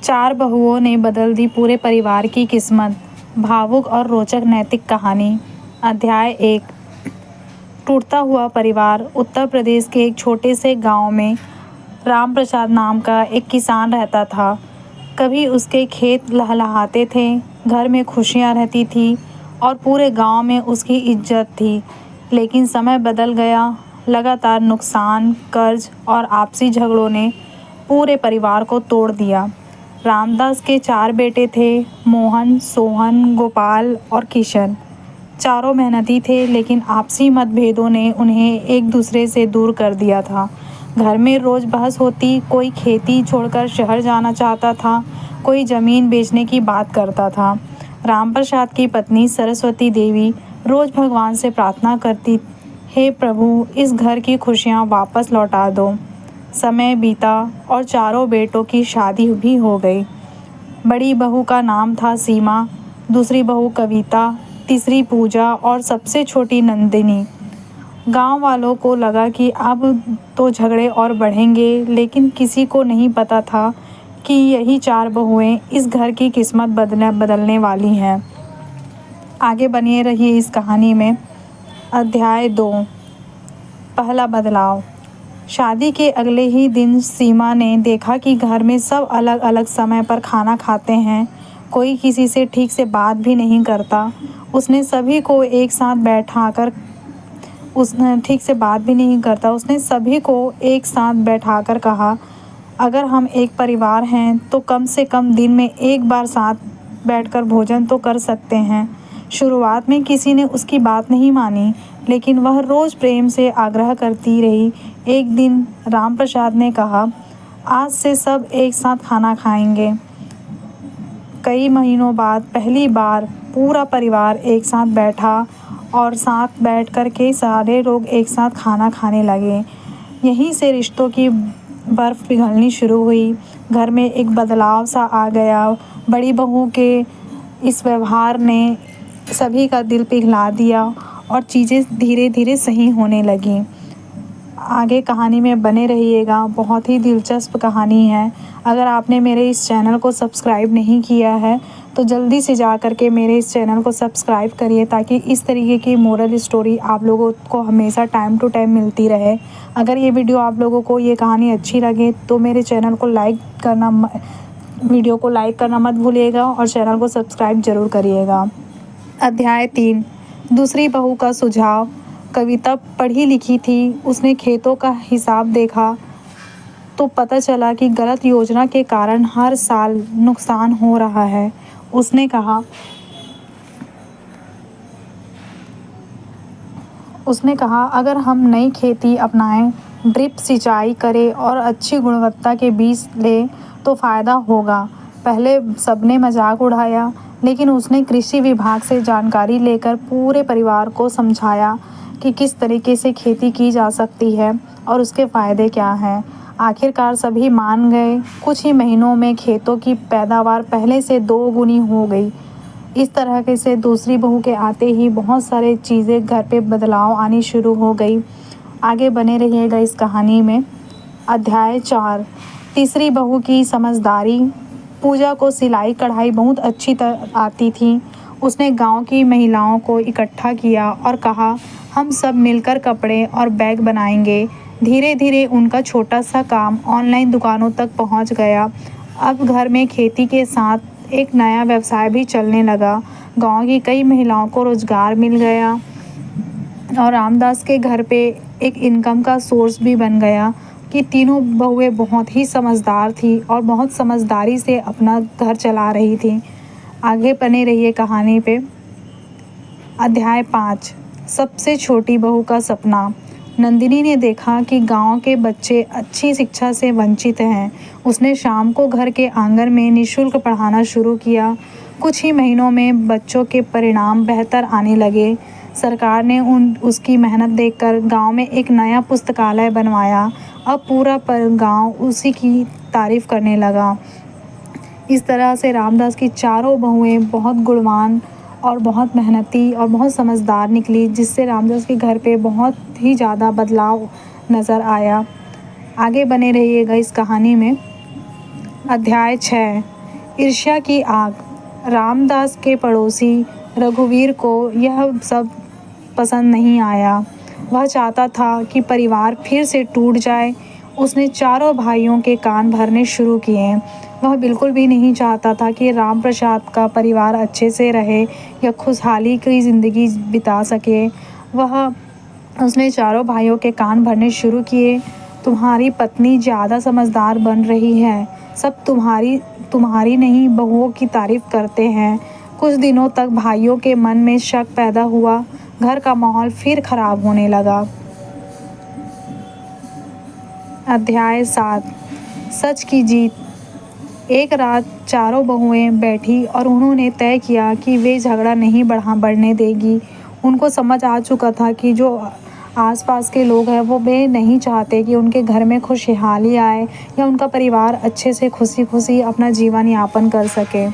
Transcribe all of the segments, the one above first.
चार बहुओं ने बदल दी पूरे परिवार की किस्मत। भावुक और रोचक नैतिक कहानी। अध्याय 1। टूटता हुआ परिवार। उत्तर प्रदेश के एक छोटे से गांव में राम प्रसाद नाम का एक किसान रहता था। कभी उसके खेत लहलहाते थे, घर में खुशियां रहती थी और पूरे गांव में उसकी इज्जत थी। लेकिन समय बदल गया। लगातार नुकसान, कर्ज और आपसी झगड़ों ने पूरे परिवार को तोड़ दिया। रामदास के 4 बेटे थे, मोहन, सोहन, गोपाल और किशन। चारों मेहनती थे, लेकिन आपसी मतभेदों ने उन्हें एक दूसरे से दूर कर दिया था। घर में रोज बहस होती, कोई खेती छोड़कर शहर जाना चाहता था, कोई जमीन बेचने की बात करता था। रामप्रसाद की पत्नी सरस्वती देवी रोज भगवान से प्रार्थना करती, हे प्रभु, इस घर की खुशियाँ वापस लौटा दो। समय बीता और चारों बेटों की शादी भी हो गई। बड़ी बहू का नाम था सीमा, दूसरी बहू कविता, तीसरी पूजा और सबसे छोटी नंदिनी। गांव वालों को लगा कि अब तो झगड़े और बढ़ेंगे, लेकिन किसी को नहीं पता था कि यही 4 बहुएं इस घर की किस्मत बदलने वाली हैं। आगे बने रहिए इस कहानी में। अध्याय 2। पहला बदलाव। शादी के अगले ही दिन सीमा ने देखा कि घर में सब अलग अलग समय पर खाना खाते हैं, कोई किसी से ठीक से बात भी नहीं करता। उसने सभी को एक साथ बैठाकर कहा, अगर हम एक परिवार हैं तो कम से कम दिन में एक बार साथ बैठकर भोजन तो कर सकते हैं। शुरुआत में किसी ने उसकी बात नहीं मानी, लेकिन वह रोज प्रेम से आग्रह करती रही। एक दिन रामप्रसाद ने कहा, आज से सब एक साथ खाना खाएंगे। कई महीनों बाद पहली बार पूरा परिवार एक साथ बैठा और साथ बैठकर के सारे लोग एक साथ खाना खाने लगे। यहीं से रिश्तों की बर्फ पिघलनी शुरू हुई। घर में एक बदलाव सा आ गया। बड़ी बहू के इस व्यवहार ने सभी का दिल पिघला दिया और चीज़ें धीरे धीरे सही होने लगीं। आगे कहानी में बने रहिएगा, बहुत ही दिलचस्प कहानी है। अगर आपने मेरे इस चैनल को सब्सक्राइब नहीं किया है तो जल्दी से जा कर के मेरे इस चैनल को सब्सक्राइब करिए, ताकि इस तरीके की मोरल स्टोरी आप लोगों को हमेशा टाइम टू टाइम मिलती रहे। अगर ये वीडियो आप लोगों को ये कहानी अच्छी लगे तो मेरे चैनल को वीडियो को लाइक करना मत भूलिएगा और चैनल को सब्सक्राइब ज़रूर करिएगा। अध्याय 3। दूसरी बहू का सुझाव। कविता पढ़ी लिखी थी। उसने खेतों का हिसाब देखा तो पता चला कि गलत योजना के कारण हर साल नुकसान हो रहा है। उसने कहा, अगर हम नई खेती अपनाएं, ड्रिप सिंचाई करें और अच्छी गुणवत्ता के बीज लें तो फ़ायदा होगा। पहले सबने मजाक उड़ाया, लेकिन उसने कृषि विभाग से जानकारी लेकर पूरे परिवार को समझाया कि किस तरीके से खेती की जा सकती है और उसके फ़ायदे क्या हैं। आखिरकार सभी मान गए। कुछ ही महीनों में खेतों की पैदावार पहले से 2 गुनी हो गई। इस तरह के से दूसरी बहू के आते ही बहुत सारे चीज़ें घर पे बदलाव आनी शुरू हो गई। आगे बने रहिएगा इस कहानी में। अध्याय 4। तीसरी बहू की समझदारी। पूजा को सिलाई कढ़ाई बहुत अच्छी तरह आती थी। उसने गांव की महिलाओं को इकट्ठा किया और कहा, हम सब मिलकर कपड़े और बैग बनाएंगे। धीरे धीरे उनका छोटा सा काम ऑनलाइन दुकानों तक पहुंच गया। अब घर में खेती के साथ एक नया व्यवसाय भी चलने लगा। गांव की कई महिलाओं को रोजगार मिल गया और रामदास के घर पे एक इनकम का सोर्स भी बन गया कि तीनों बहुएं बहुत ही समझदार थी और बहुत समझदारी से अपना घर चला रही थी। आगे बने रहिए कहानी पे। अध्याय 5। सबसे छोटी बहू का सपना। नंदिनी ने देखा कि गांव के बच्चे अच्छी शिक्षा से वंचित हैं। उसने शाम को घर के आंगन में निःशुल्क पढ़ाना शुरू किया। कुछ ही महीनों में बच्चों के परिणाम बेहतर आने लगे। सरकार ने उसकी मेहनत देखकर गांव में एक नया पुस्तकालय बनवाया। अब पूरा गांव उसी की तारीफ करने लगा। इस तरह से रामदास की चारों बहुएं बहुत गुणवान और बहुत मेहनती और बहुत समझदार निकली, जिससे रामदास के घर पे बहुत ही ज़्यादा बदलाव नज़र आया। आगे बने रहिएगा इस कहानी में। अध्याय 6। ईर्ष्या की आग। रामदास के पड़ोसी रघुवीर को यह सब पसंद नहीं आया। वह चाहता था कि परिवार फिर से टूट जाए। उसने चारों भाइयों के कान भरने शुरू किए। वह बिल्कुल भी नहीं चाहता था कि रामप्रसाद का परिवार अच्छे से रहे या खुशहाली की ज़िंदगी बिता सके। उसने चारों भाइयों के कान भरने शुरू किए। तुम्हारी पत्नी ज़्यादा समझदार बन रही है। सब तुम्हारी नहीं बहुओं की तारीफ करते हैं। कुछ दिनों तक भाइयों के मन में शक पैदा हुआ। घर का माहौल फिर खराब होने लगा। अध्याय 7 सच की जीत। एक रात चारों बहुएं बैठी और उन्होंने तय किया कि वे झगड़ा नहीं बढ़ने देगी। उनको समझ आ चुका था कि जो आसपास के लोग हैं वे नहीं चाहते कि उनके घर में खुशहाली आए या उनका परिवार अच्छे से खुशी खुशी अपना जीवन यापन कर सके।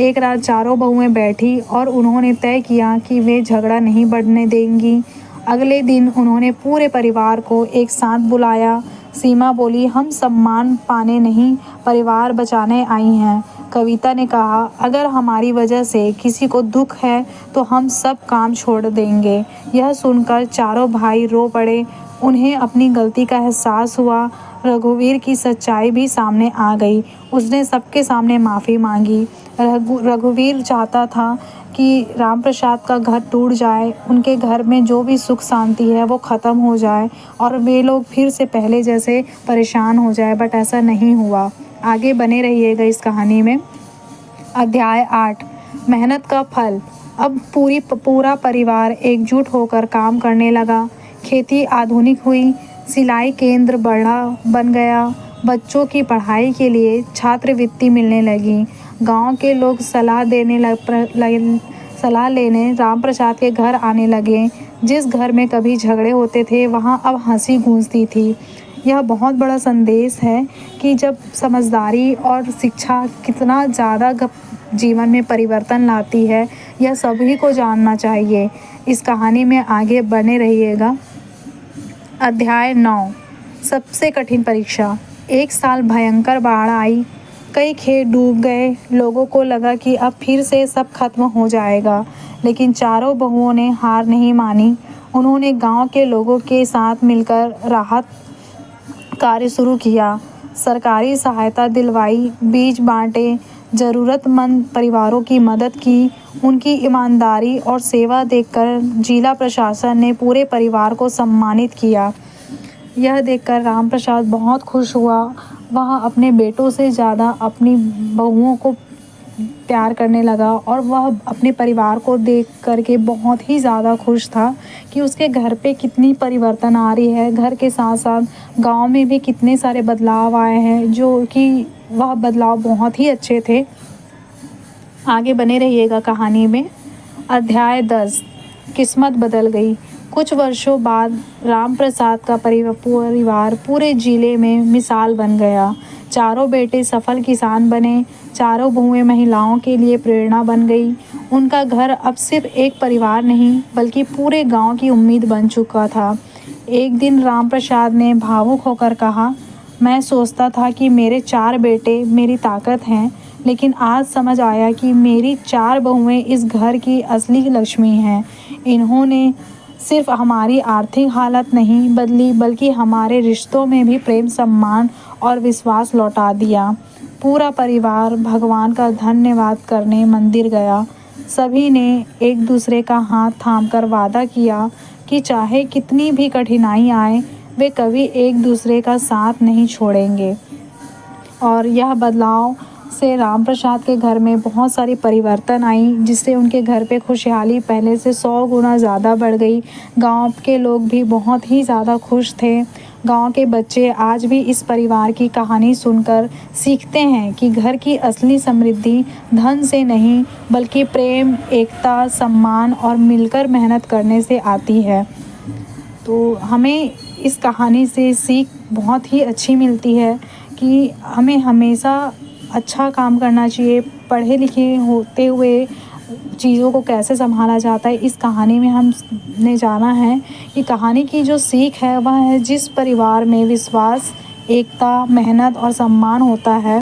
एक रात चारों बहुएं बैठी और उन्होंने तय किया कि वे झगड़ा नहीं बढ़ने देंगी। अगले दिन उन्होंने पूरे परिवार को एक साथ बुलाया। सीमा बोली, हम सम्मान पाने नहीं, परिवार बचाने आई हैं। कविता ने कहा, अगर हमारी वजह से किसी को दुख है तो हम सब काम छोड़ देंगे। यह सुनकर चारों भाई रो पड़े। उन्हें अपनी गलती का एहसास हुआ। रघुवीर की सच्चाई भी सामने आ गई। उसने सबके सामने माफ़ी मांगी। रघुवीर चाहता था कि रामप्रसाद का घर टूट जाए, उनके घर में जो भी सुख शांति है वो ख़त्म हो जाए और वे लोग फिर से पहले जैसे परेशान हो जाए, बट ऐसा नहीं हुआ। आगे बने रहिएगा इस कहानी में। अध्याय 8 मेहनत का फल। अब पूरा परिवार एकजुट होकर काम करने लगा। खेती आधुनिक हुई, सिलाई केंद्र बन गया, बच्चों की पढ़ाई के लिए छात्रवृत्ति मिलने लगी। गांव के लोग सलाह लेने रामप्रसाद के घर आने लगे। जिस घर में कभी झगड़े होते थे वहां अब हंसी गूंजती थी। यह बहुत बड़ा संदेश है कि जब समझदारी और शिक्षा कितना ज़्यादा जीवन में परिवर्तन लाती है, यह सभी को जानना चाहिए। इस कहानी में आगे बने रहिएगा। अध्याय 9 सबसे कठिन परीक्षा। एक साल भयंकर बाढ़ आई, कई खेत डूब गए। लोगों को लगा कि अब फिर से सब खत्म हो जाएगा, लेकिन चारों बहुओं ने हार नहीं मानी। उन्होंने गांव के लोगों के साथ मिलकर राहत कार्य शुरू किया। सरकारी सहायता दिलवाई, बीज बांटे, ज़रूरतमंद परिवारों की मदद की। उनकी ईमानदारी और सेवा देखकर जिला प्रशासन ने पूरे परिवार को सम्मानित किया। यह देखकर रामप्रसाद बहुत खुश हुआ। वह अपने बेटों से ज़्यादा अपनी बहुओं को प्यार करने लगा और वह अपने परिवार को देख करके बहुत ही ज़्यादा खुश था कि उसके घर पे कितनी परिवर्तन आ रही है। घर के साथ साथ गांव में भी कितने सारे बदलाव आए हैं, जो कि वह बदलाव बहुत ही अच्छे थे। आगे बने रहिएगा कहानी में। अध्याय 10 किस्मत बदल गई। कुछ वर्षों बाद रामप्रसाद का परिवार पूरे जिले में मिसाल बन गया। चारों बेटे सफल किसान बने। चारों बहुएं महिलाओं के लिए प्रेरणा बन गई। उनका घर अब सिर्फ एक परिवार नहीं बल्कि पूरे गांव की उम्मीद बन चुका था। एक दिन रामप्रसाद ने भावुक होकर कहा, मैं सोचता था कि मेरे 4 बेटे मेरी ताकत हैं, लेकिन आज समझ आया कि मेरी 4 बहुएं इस घर की असली लक्ष्मी हैं। इन्होंने सिर्फ हमारी आर्थिक हालत नहीं बदली बल्कि हमारे रिश्तों में भी प्रेम, सम्मान और विश्वास लौटा दिया। पूरा परिवार भगवान का धन्यवाद करने मंदिर गया। सभी ने एक दूसरे का हाथ थामकर वादा किया कि चाहे कितनी भी कठिनाई आए, वे कभी एक दूसरे का साथ नहीं छोड़ेंगे। और यह बदलाव से रामप्रसाद के घर में बहुत सारी परिवर्तन आई, जिससे उनके घर पे खुशहाली पहले से 100 गुना ज़्यादा बढ़ गई। गांव के लोग भी बहुत ही ज़्यादा खुश थे। गांव के बच्चे आज भी इस परिवार की कहानी सुनकर सीखते हैं कि घर की असली समृद्धि धन से नहीं बल्कि प्रेम, एकता, सम्मान और मिलकर मेहनत करने से आती है। तो हमें इस कहानी से सीख बहुत ही अच्छी मिलती है कि हमें हमेशा अच्छा काम करना चाहिए। पढ़े लिखे होते हुए चीज़ों को कैसे संभाला जाता है, इस कहानी में हमने जाना है कि कहानी की जो सीख है वह है, जिस परिवार में विश्वास, एकता, मेहनत और सम्मान होता है